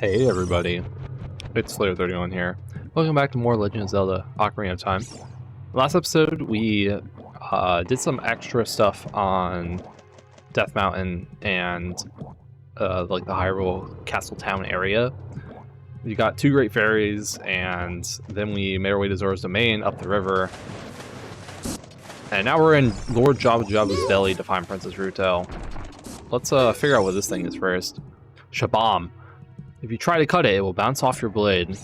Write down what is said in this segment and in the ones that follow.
Hey everybody, it's Slayer31 here. Welcome back to more Legend of Zelda Ocarina of Time. Last episode we did some extra stuff on Death Mountain and like the Hyrule Castle Town area. We got two great fairies and then we made our way to Zora's Domain up the river. And now we're in Lord Jabba Jabba's belly to find Princess Ruto. Let's figure out what this thing is first. Shabam. If you try to cut it, it will bounce off your blade,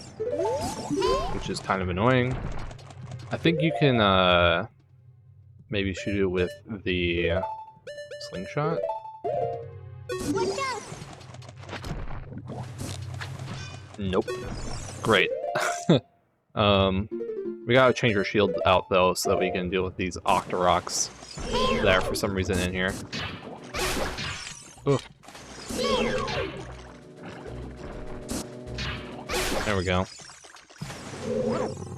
which is kind of annoying. I think you can maybe shoot it with the slingshot. Nope. Great. We gotta change our shield out though, so that we can deal with these Octoroks that are for some reason in here. Ugh. There we go.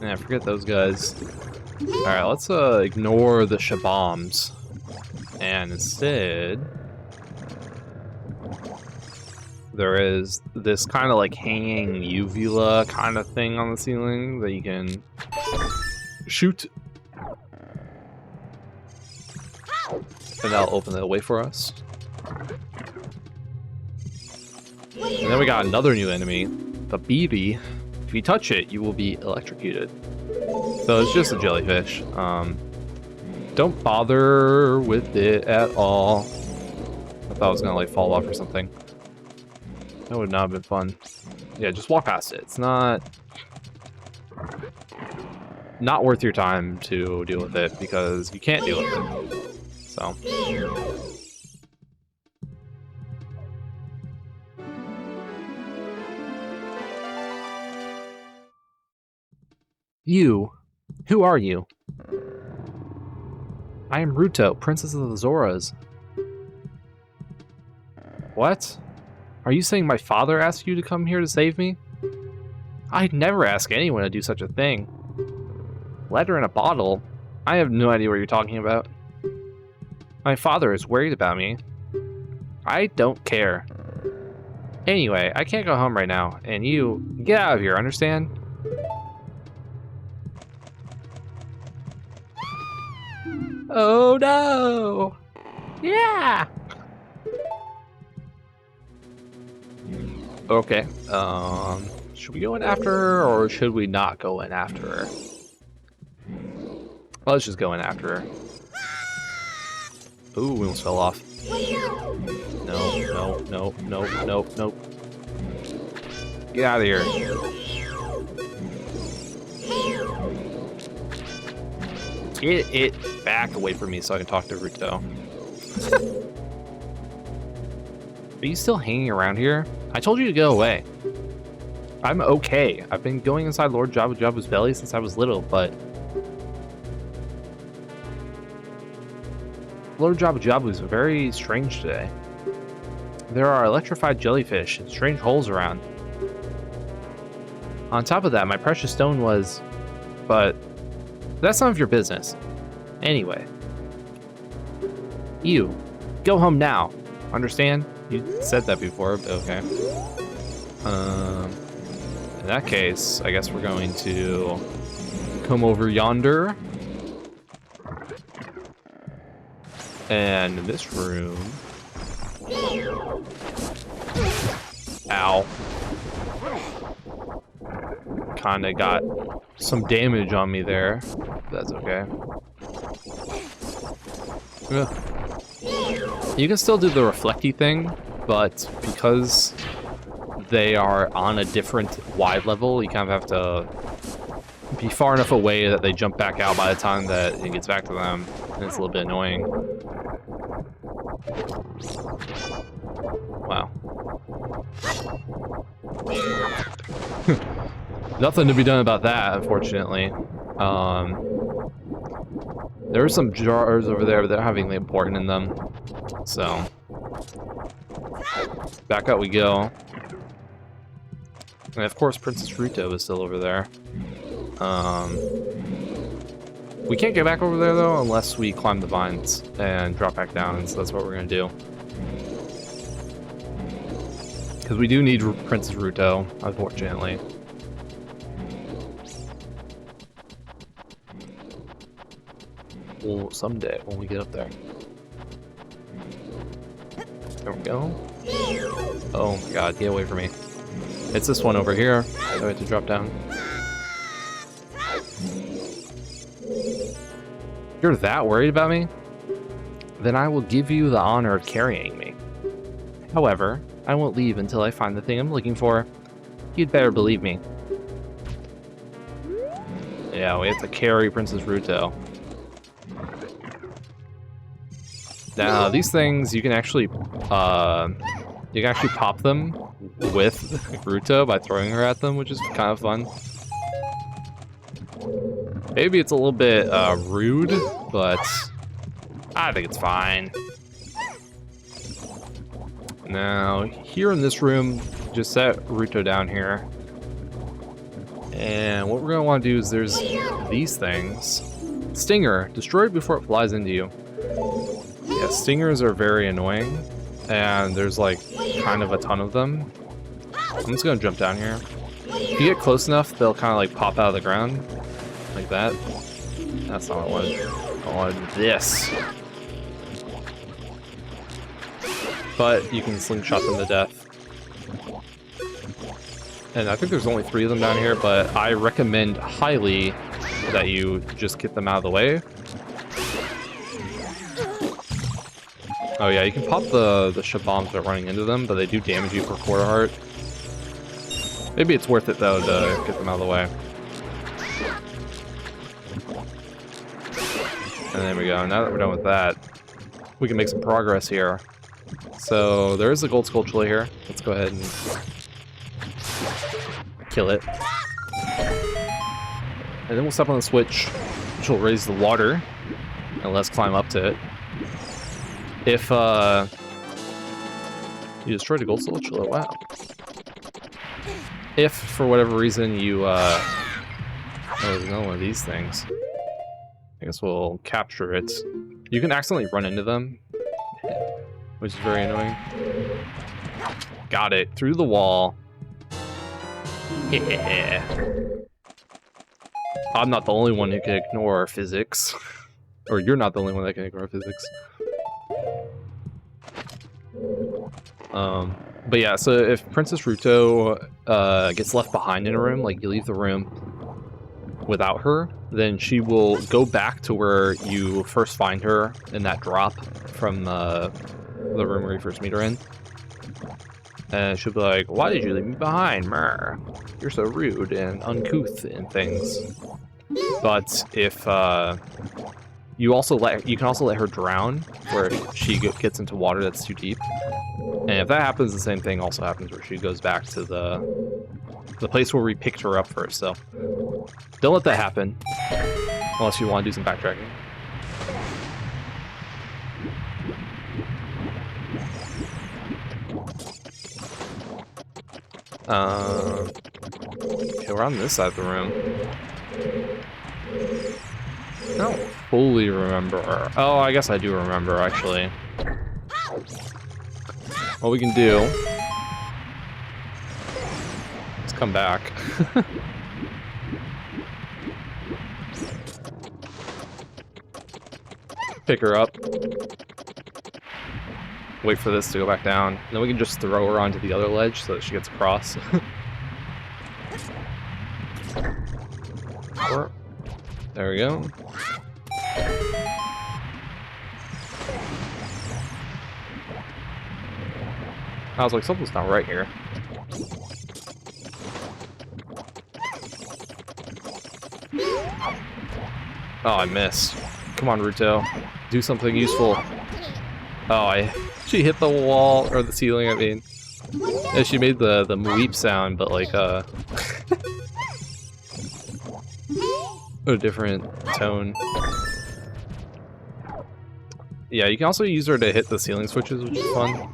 Yeah, forget those guys. Alright, let's ignore the Shabams. And instead, there is this kind of like hanging uvula kind of thing on the ceiling that you can shoot. And that'll open the way for us. And then we got another new enemy. The BB. If you touch it, you will be electrocuted. So it's just a jellyfish. Don't bother with it at all. I thought it was gonna like fall off or something. That would not have been fun. Yeah, just walk past it. It's not worth your time to deal with it because you can't deal with it. So. You? Who are you? I am Ruto, Princess of the Zoras. What? Are you saying my father asked you to come here to save me? I'd never ask anyone to do such a thing. Letter in a bottle? I have no idea what you're talking about. My father is worried about me. I don't care. Anyway, I can't go home right now, and you, get out of here, understand? Oh no! Yeah! Okay, should we go in after her, or should we not go in after her? Well, let's just go in after her. Ooh, we almost fell off. No. Get out of here. Get it back away from me so I can talk to Ruto. Are you still hanging around here? I told you to go away. I'm okay. I've been going inside Lord Jabba Jabba's belly since I was little, but Lord Jabba Jabba is very strange today. There are electrified jellyfish and strange holes around. On top of that, my precious stone was... but that's none of your business. Anyway. You. Go home now. Understand? You said that before, but okay. In that case, I guess we're going to come over yonder. And in this room... Ow. Kinda got some damage on me there. That's okay. Ugh. You can still do the reflecty thing, but because they are on a different wide level, you kind of have to be far enough away that they jump back out by the time that it gets back to them, and it's a little bit annoying. Wow. Nothing to be done about that, unfortunately. There are some jars over there, but they're having the important in them. So, back out we go. And of course, Princess Ruto is still over there. We can't get back over there, though, unless we climb the vines and drop back down, and so that's what we're going to do. Because we do need Princess Ruto, unfortunately. Well, someday when we get up there. There we go. Oh my god, get away from me. It's this one over here. I have to drop down. You're that worried about me? Then I will give you the honor of carrying me. However, I won't leave until I find the thing I'm looking for. You'd better believe me. Yeah, we have to carry Princess Ruto. Now, these things, you can actually pop them with Ruto by throwing her at them, which is kind of fun. Maybe it's a little bit rude, but I think it's fine. Now, here in this room, just set Ruto down here. And what we're going to want to do is there's these things. Stinger, destroyed before it flies into you. Yeah, stingers are very annoying, and there's like kind of a ton of them. I'm just going to jump down here. If you get close enough, they'll kind of like pop out of the ground, like that. That's not what I wanted. I wanted this. But you can slingshot them to death. And I think there's only 3 of them down here, but I recommend highly that you just get them out of the way. Oh yeah, you can pop the shabombs by running into them, but they do damage you for quarter heart. Maybe it's worth it though to get them out of the way. And there we go. Now that we're done with that, we can make some progress here. So there is a gold skulltula here. Let's go ahead and kill it. And then we'll step on the switch, which will raise the water, and let's climb up to it. If you destroyed a gold skulltula, wow. If for whatever reason you oh, there's another one of these things. I guess we'll capture it. You can accidentally run into them, which is very annoying. Got it through the wall. Yeah. I'm not the only one who can ignore physics. Or you're not the only one that can ignore physics. But yeah, so if Princess Ruto gets left behind in a room, like you leave the room without her, then she will go back to where you first find her in that drop from the room where you first meet her in. And she'll be like, "Why did you leave me behind? Mer, you're so rude and uncouth and things." But if you can also let her drown, where she gets into water that's too deep. And if that happens, the same thing also happens, where she goes back to the place where we picked her up first. So don't let that happen, unless you want to do some backtracking. Okay, we're on this side of the room. I don't fully remember. Oh, I guess I do remember, actually. What we can do... Let's come back. Pick her up. Wait for this to go back down. Then we can just throw her onto the other ledge so that she gets across. There we go. I was like, something's not right here. Oh, I missed. Come on, Ruto. Do something useful. Oh, she hit the wall, or the ceiling, I mean. Yeah, she made the mweep sound, but like, a different tone. Yeah, you can also use her to hit the ceiling switches, which is fun.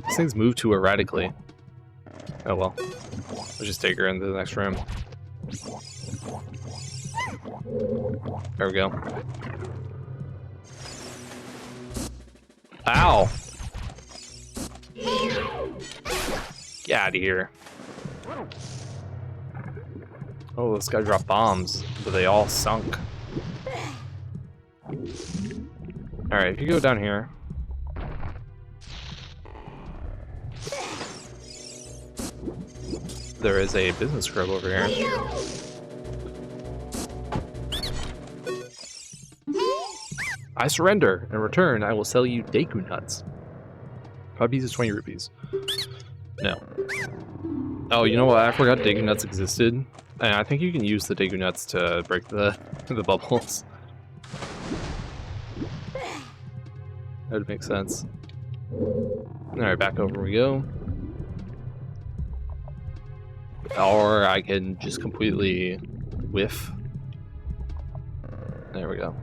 These things move too erratically. Oh well. Let's just take her into the next room. There we go. Ow! Get out of here. Oh, this guy dropped bombs, but they all sunk. Alright, if you go down here. There is a business scrub over here. I surrender. In return, I will sell you Deku nuts. 5 pieces, 20 rupees. No. Oh, you know what? I forgot Deku nuts existed. And I think you can use the Deku nuts to break the bubbles. That would make sense. Alright, back over we go. Or I can just completely whiff. There we go.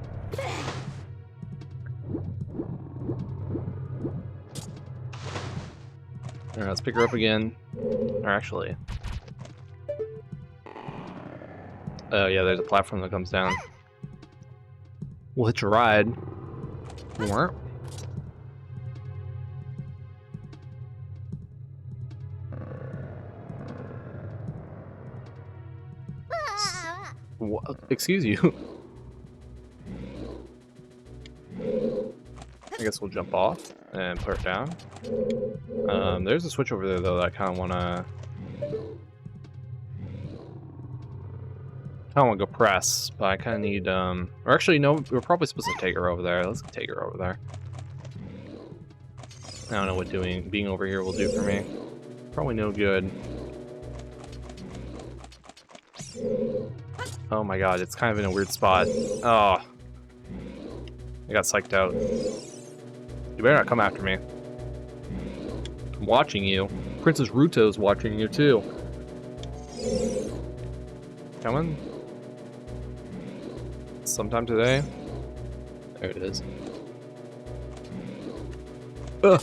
Alright, let's pick her up again. Or actually... Oh yeah, there's a platform that comes down. We'll hitch a ride. More. What? Excuse you. I guess we'll jump off and put it down. There's a switch over there though that I kind of want to... I don't want to go press, but I kind of need, or actually, no, we're probably supposed to take her over there. Let's take her over there. I don't know what being over here will do for me. Probably no good. Oh my god, it's kind of in a weird spot. Oh. I got psyched out. You better not come after me. I'm watching you. Princess Ruto's watching you too. Coming? Sometime today? There it is. Ugh.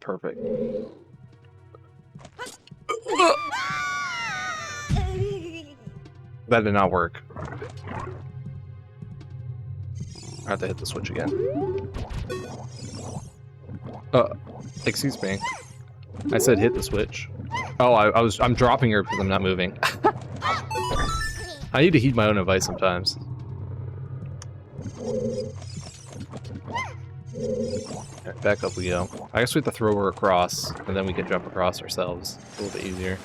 Perfect. That did not work. I have to hit the switch again. Excuse me. I said hit the switch. Oh, I'm dropping her because I'm not moving. I need to heed my own advice sometimes. Alright, back up we go. I guess we have to throw her across, and then we can jump across ourselves. A little bit easier.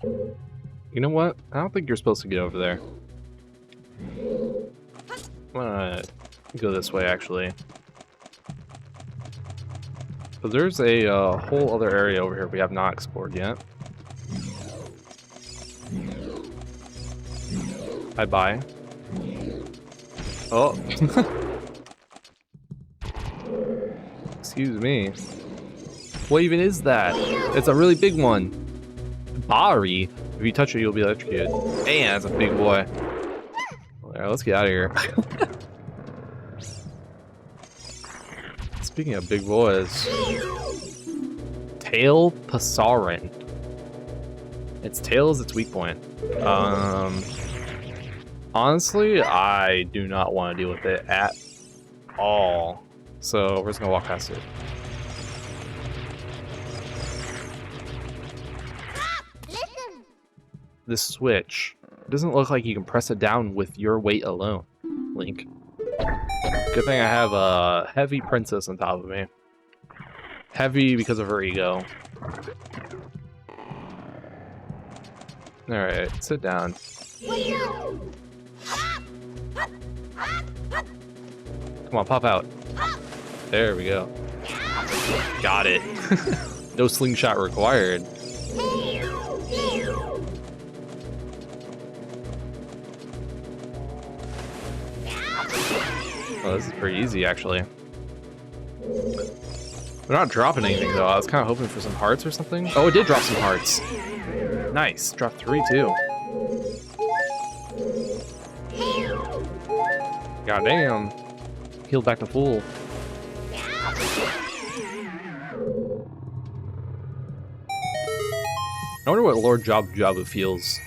You know what? I don't think you're supposed to get over there. I'm gonna go this way, actually. But there's a whole other area over here we have not explored yet. Bye-bye. Oh. Excuse me. What even is that? It's a really big one. Bari. If you touch it, you'll be electrocuted. Man, that's a big boy. Alright, let's get out of here. Speaking of big boys. Tail Pasarin. Its tail is its weak point. Honestly, I do not want to deal with it at all. So we're just gonna walk past it. This switch doesn't look like you can press it down with your weight alone, Link. Good thing I have a heavy princess on top of me. Heavy because of her ego. Alright, sit down. Come on, pop out. There we go. Got it. No slingshot required. Oh, this is pretty easy, actually. We're not dropping anything, though. I was kind of hoping for some hearts or something. Oh, it did drop some hearts. Nice. Dropped 3, too. God damn. Healed back to full. I wonder what Lord Jabu Jabu feels.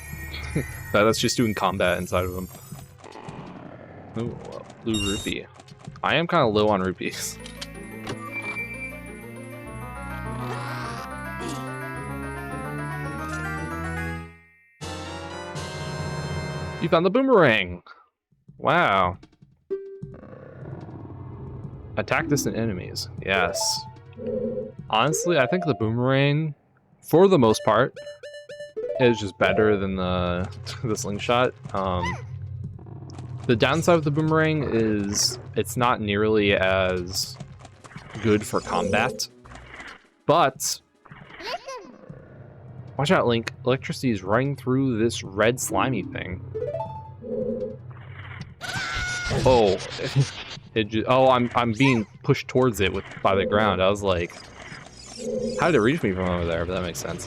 That's just doing combat inside of him. Ooh, blue rupee. I am kind of low on rupees. You found the boomerang! Wow. Attack distant enemies. Yes. Honestly, I think the boomerang, for the most part, is just better than the slingshot. The downside of the boomerang is it's not nearly as good for combat, but watch out, Link. Electricity is running through this red slimy thing. Oh, I'm being pushed towards it by the ground. I was like, how did it reach me from over there? But that makes sense.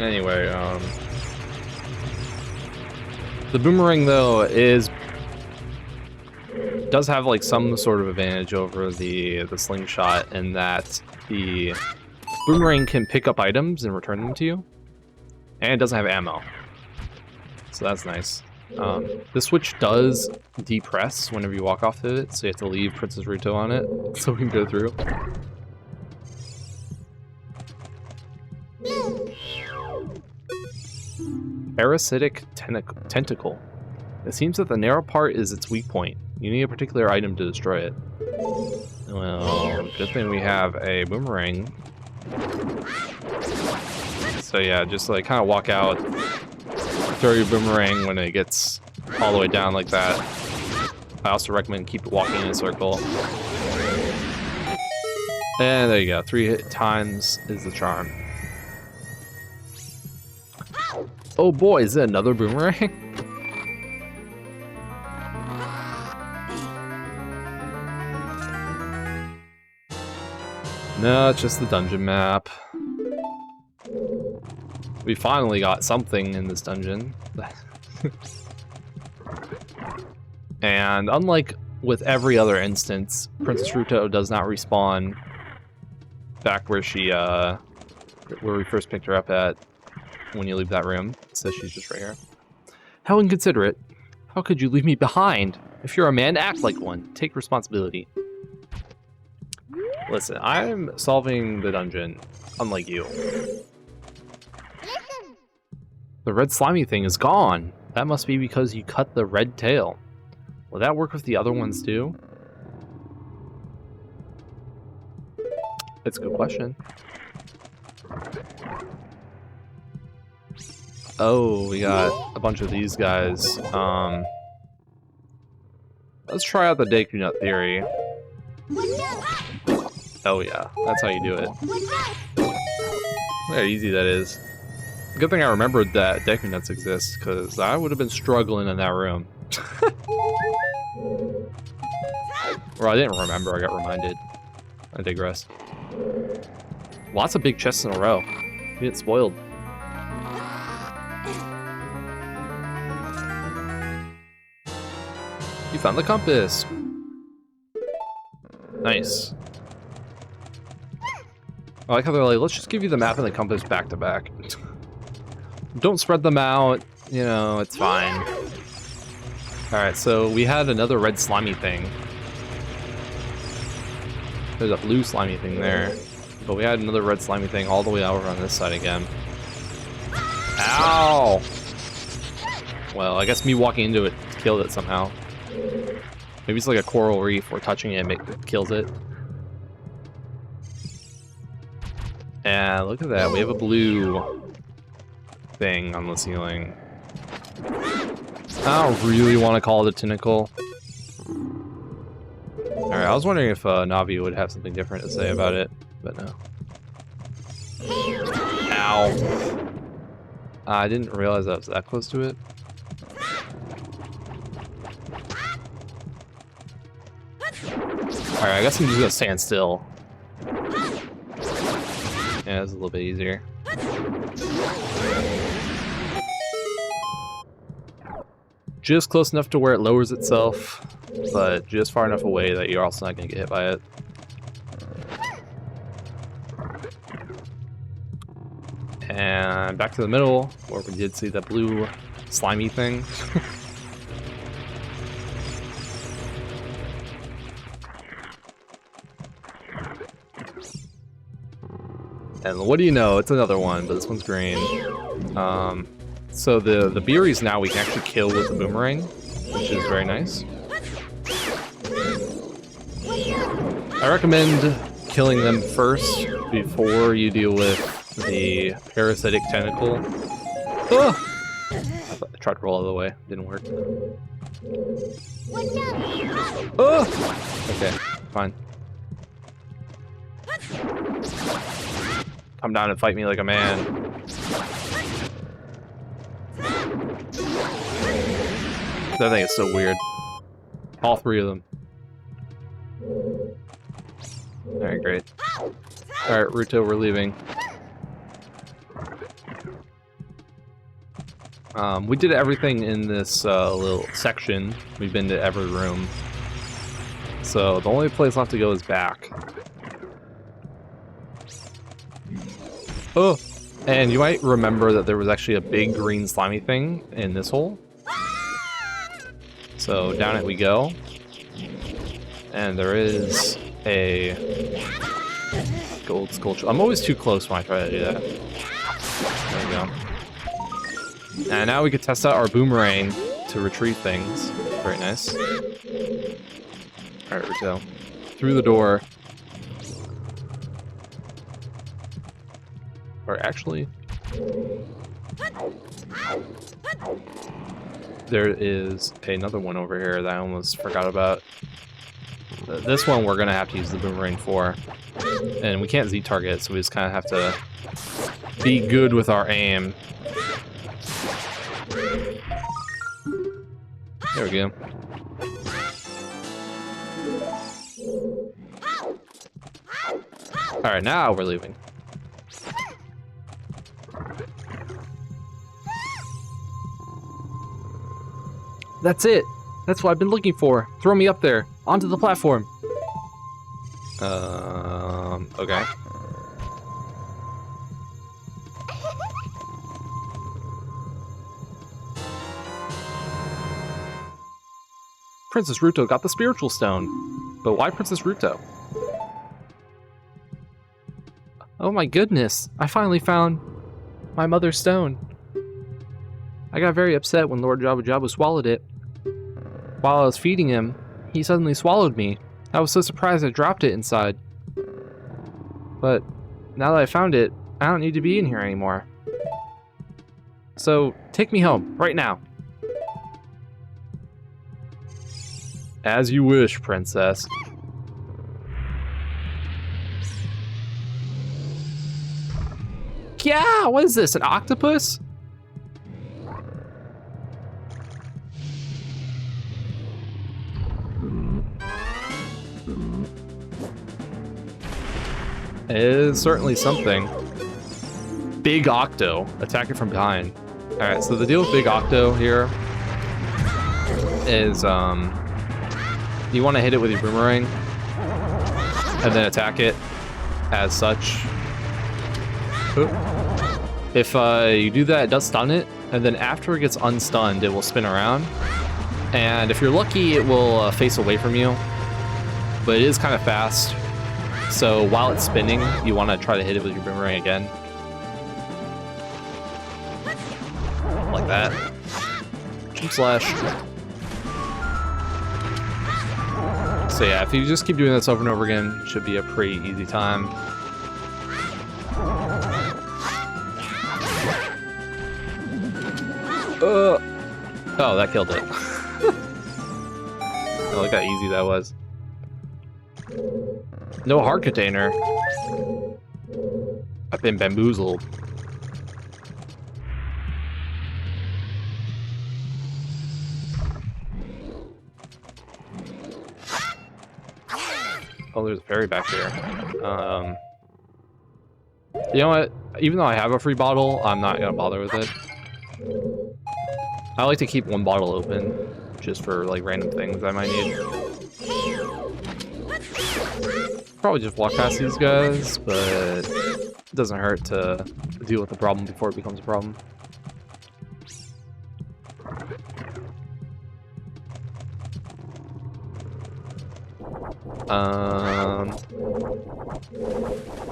Anyway, the boomerang though does have like some sort of advantage over the slingshot in that the boomerang can pick up items and return them to you, and it doesn't have ammo, so that's nice. The switch does depress whenever you walk off of it, so you have to leave Princess Ruto on it so we can go through. Parasitic tentacle. It seems that the narrow part is its weak point. You need a particular item to destroy it. Well, good thing we have a boomerang. So yeah, just like kind of walk out, throw your boomerang when it gets all the way down like that. I also recommend keep walking in a circle. And there you go, 3 times is the charm. Oh boy, is it another boomerang? No, it's just the dungeon map. We finally got something in this dungeon. And unlike with every other instance, Princess Ruto does not respawn back where where we first picked her up at when you leave that room. It says she's just right here. How inconsiderate. How could you leave me behind? If you're a man, act like one. Take responsibility. Listen, I'm solving the dungeon, unlike you. The red slimy thing is gone. That must be because you cut the red tail. Will that work with the other ones too? It's a good question. Oh, we got a bunch of these guys. Let's try out the Deku Nut theory. Oh yeah, that's how you do it. Look how easy that is. Good thing I remembered that Deku Nuts exist, because I would have been struggling in that room. Or I didn't remember, I got reminded. I digress. Lots of big chests in a row. We get spoiled. You found the compass! Nice. I like how they're like, let's just give you the map and the compass back to back. Don't spread them out, you know, it's fine. Alright, so we had another red slimy thing. There's a blue slimy thing there. But we had another red slimy thing all the way over on this side again. Ow! Well, I guess me walking into it killed it somehow. Maybe it's like a coral reef where touching it kills it. And look at that, we have a blue thing on the ceiling. I don't really want to call it a tentacle. Alright, I was wondering if Navi would have something different to say about it, but no. Ow! I didn't realize I was that close to it. Alright, I guess I'm just gonna stand still. Yeah, it's a little bit easier. Just close enough to where it lowers itself, but just far enough away that you're also not going to get hit by it. And back to the middle, where we did see that blue slimy thing. And what do you know? It's another one, but this one's green. So the Beeries now we can actually kill with the boomerang, which is very nice. I recommend killing them first before you deal with the parasitic tentacle. Oh! I tried to roll out of the way, didn't work. Oh! Okay, fine. Come down and fight me like a man. That thing is so weird. All three of them. Alright, great. Alright, Ruto, we're leaving. We did everything in this little section. We've been to every room. So the only place left to go is back. Oh! And you might remember that there was actually a big green slimy thing in this hole. So down it we go. And there is a gold sculpture. I'm always too close when I try to do that. There we go. And now we can test out our boomerang to retrieve things. Very nice. Alright, Ruto. Through the door. Or actually... there is another one over here that I almost forgot about. This one we're gonna have to use the boomerang for. And we can't Z-target, so we just kind of have to be good with our aim. There we go. Alright, now we're leaving. That's it! That's what I've been looking for. Throw me up there, onto the platform. Okay. Princess Ruto got the spiritual stone. But why Princess Ruto? Oh my goodness, I finally found my mother's stone. I got very upset when Lord Jabu Jabu swallowed it. While I was feeding him, he suddenly swallowed me. I was so surprised I dropped it inside. But now that I found it, I don't need to be in here anymore. So, take me home, right now. As you wish, Princess. Yeah, what is this, an octopus? It is certainly something. Big Octo. Attack it from behind. Alright, so the deal with Big Octo here is you want to hit it with your boomerang and then attack it as such. Oop. If you do that, it does stun it, and then after it gets unstunned, it will spin around. And if you're lucky, it will face away from you. But it is kind of fast. So while it's spinning, you want to try to hit it with your boomerang again. Like that. Jump slash. So yeah, if you just keep doing this over and over again, it should be a pretty easy time. Oh, that killed it. Oh, look how easy that was. No heart container. I've been bamboozled. Oh, there's a fairy back there. You know what? Even though I have a free bottle, I'm not gonna bother with it. I like to keep one bottle open, just for like random things I might need. Probably just walk past these guys, but it doesn't hurt to deal with the problem before it becomes a problem.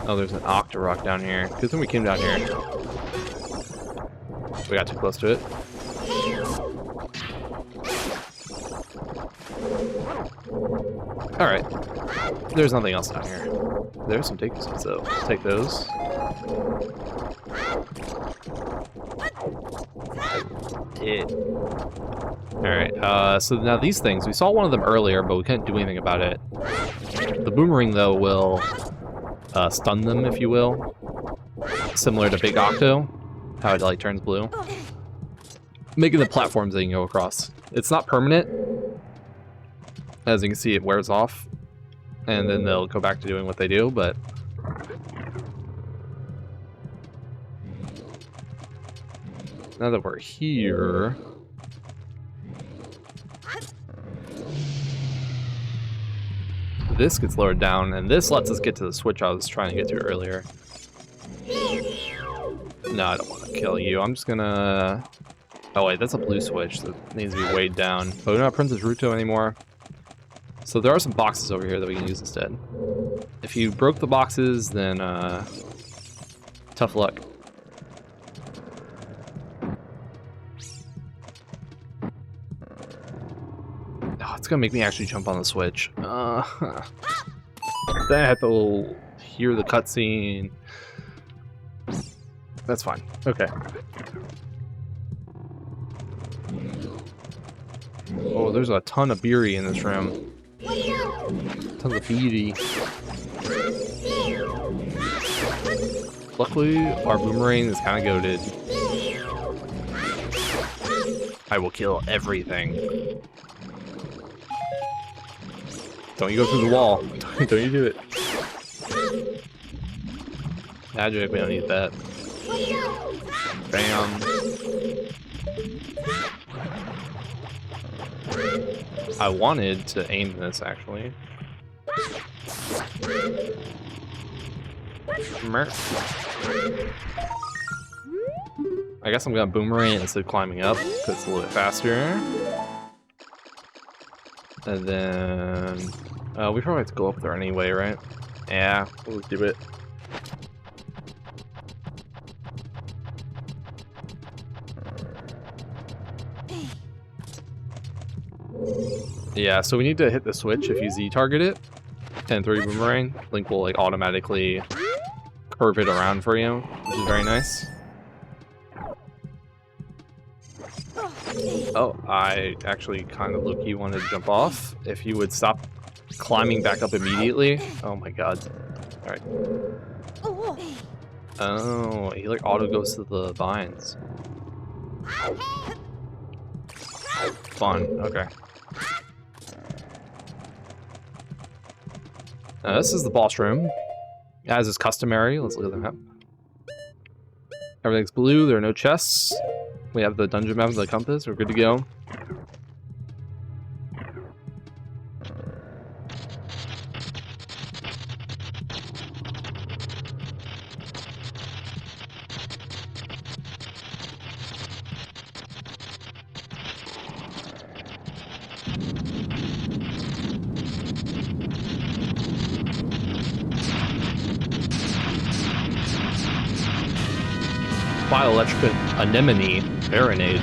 Oh, there's an Octorok down here. Good thing we came down here. We got too close to it. Alright. There's nothing else down here. There's some take seeds though. Take those. Alright, so now these things, we saw one of them earlier, but we couldn't do anything about it. The boomerang, though, will stun them, if you will. Similar to Big Octo, how it, like, turns blue. Making the platforms they can go across. It's not permanent. As you can see, it wears off. And then they'll go back to doing what they do, but... Now that we're here... This gets lowered down, and this lets us get to the switch I was trying to get to earlier. No, I don't want to kill you. I'm just gonna... Oh wait, that's a blue switch that needs to be weighed down. But we don't have Princess Ruto anymore. So there are some boxes over here that we can use instead. If you broke the boxes, then tough luck. Oh, it's gonna make me actually jump on the switch. Then I have to hear the cutscene. That's fine. Okay. Oh, there's a ton of beery in this room. Tons of beery. Luckily, our boomerang is kind of goated. I will kill everything. Don't you go through the wall. Don't you do it. Magic, we don't need that. Bam. I wanted to aim this, actually. I guess I'm gonna boomerang instead of climbing up, because it's a little bit faster. And then... we probably have to go up there anyway, right? Yeah, we'll do it. Yeah, so we need to hit the switch if you Z-target it, and throw your boomerang. Link will like automatically curve it around for you, which is very nice. Oh, I actually kind of low-key wanted to jump off. If you would stop climbing back up immediately. Oh my god. Alright. Oh, he like auto goes to the vines. Fun, okay. This is the boss room, as is customary. Let's look at the map. Everything's blue, there are no chests. We have the dungeon map and the compass, we're good to go. Bioelectric anemone Baronade.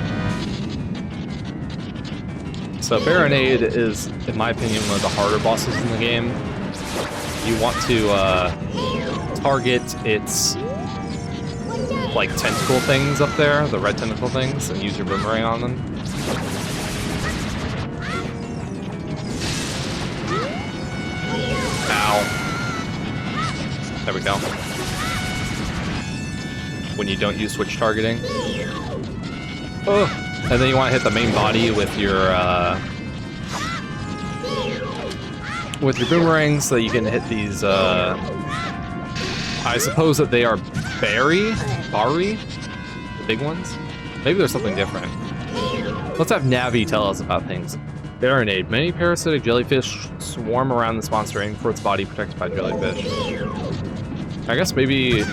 So Baronade is, in my opinion, one of the harder bosses in the game. You want to target its like tentacle things up there, the red tentacle things, and use your boomerang on them. Ow. There we go. When you don't use switch targeting. Oh. And then you want to hit the main body with your boomerang so that you can hit these, I suppose that they are Bari, the big ones? Maybe there's something different. Let's have Navi tell us about things. Baronade. Many parasitic jellyfish swarm around this monster, aiming for its body protected by jellyfish. I guess maybe...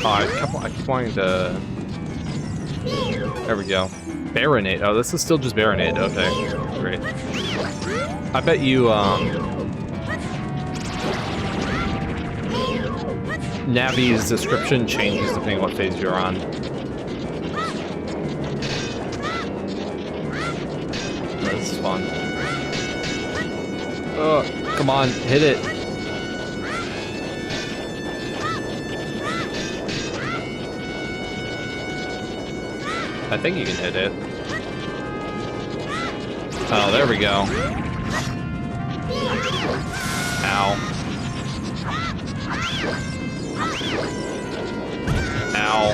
Oh, I keep wanting to... There we go. Baronade. Oh, this is still just Baronade. Okay, great. I bet you, Navi's description changes depending on what phase you're on. This is fun. Oh, come on, hit it. I think you can hit it. Oh, there we go. Ow. Ow.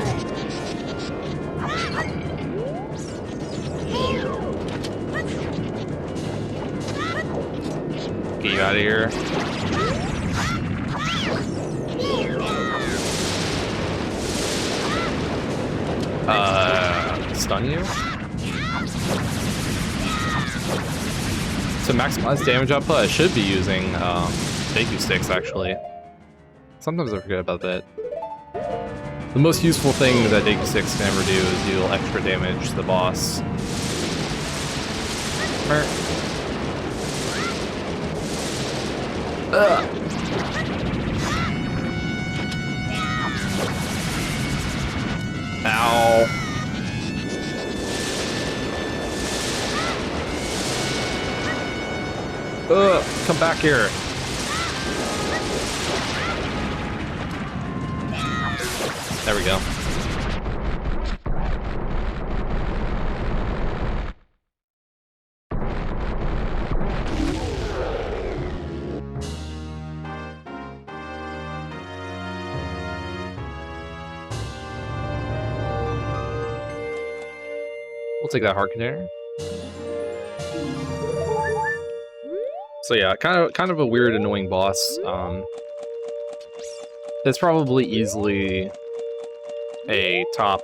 Get you out of here. Stun you? To maximize damage output, I should be using Deku Sticks, actually. Sometimes I forget about that. The most useful thing that Deku Sticks can ever do is deal extra damage to the boss. Ow. Come back here. There we go. We'll take that heart container. So yeah, kind of a weird, annoying boss. It's probably easily a top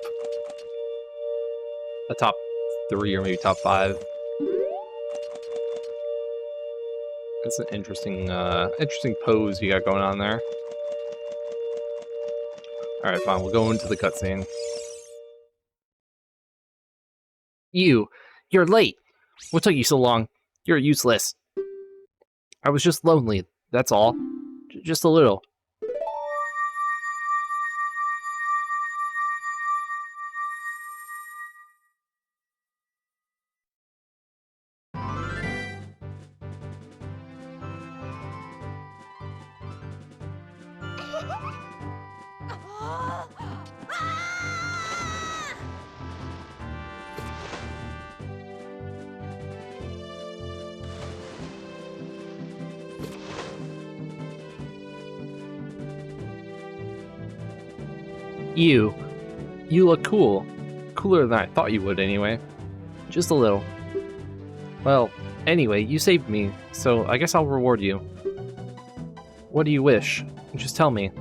3 or maybe top 5. That's an interesting pose you got going on there. All right, fine. We'll go into the cutscene. You're late. What took you so long? You're useless. I was just lonely, that's all. Just a little. You look cool. Cooler than I thought you would, anyway. Just a little. Well, anyway, you saved me, so I guess I'll reward you. What do you wish? Just tell me.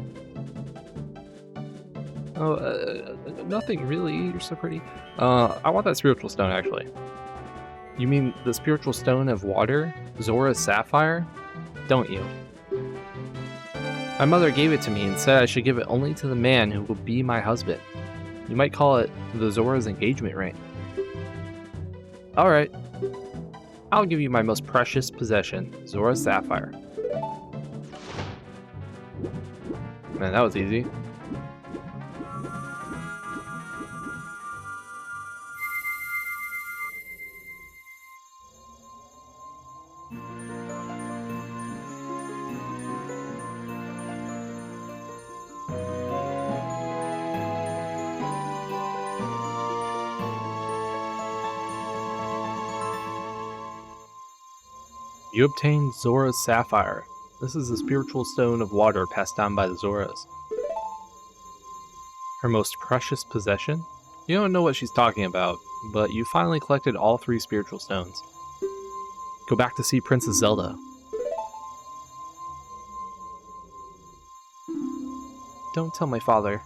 Oh, nothing really. You're so pretty. I want that spiritual stone, actually. You mean the spiritual stone of water? Zora's sapphire? Don't you? My mother gave it to me and said I should give it only to the man who will be my husband. You might call it the Zora's engagement ring. Alright. I'll give you my most precious possession, Zora's sapphire. Man, that was easy. You obtained Zora's sapphire. This is the spiritual stone of water passed down by the Zoras. Her most precious possession? You don't know what she's talking about, but you finally collected all 3 spiritual stones. Go back to see Princess Zelda. Don't tell my father.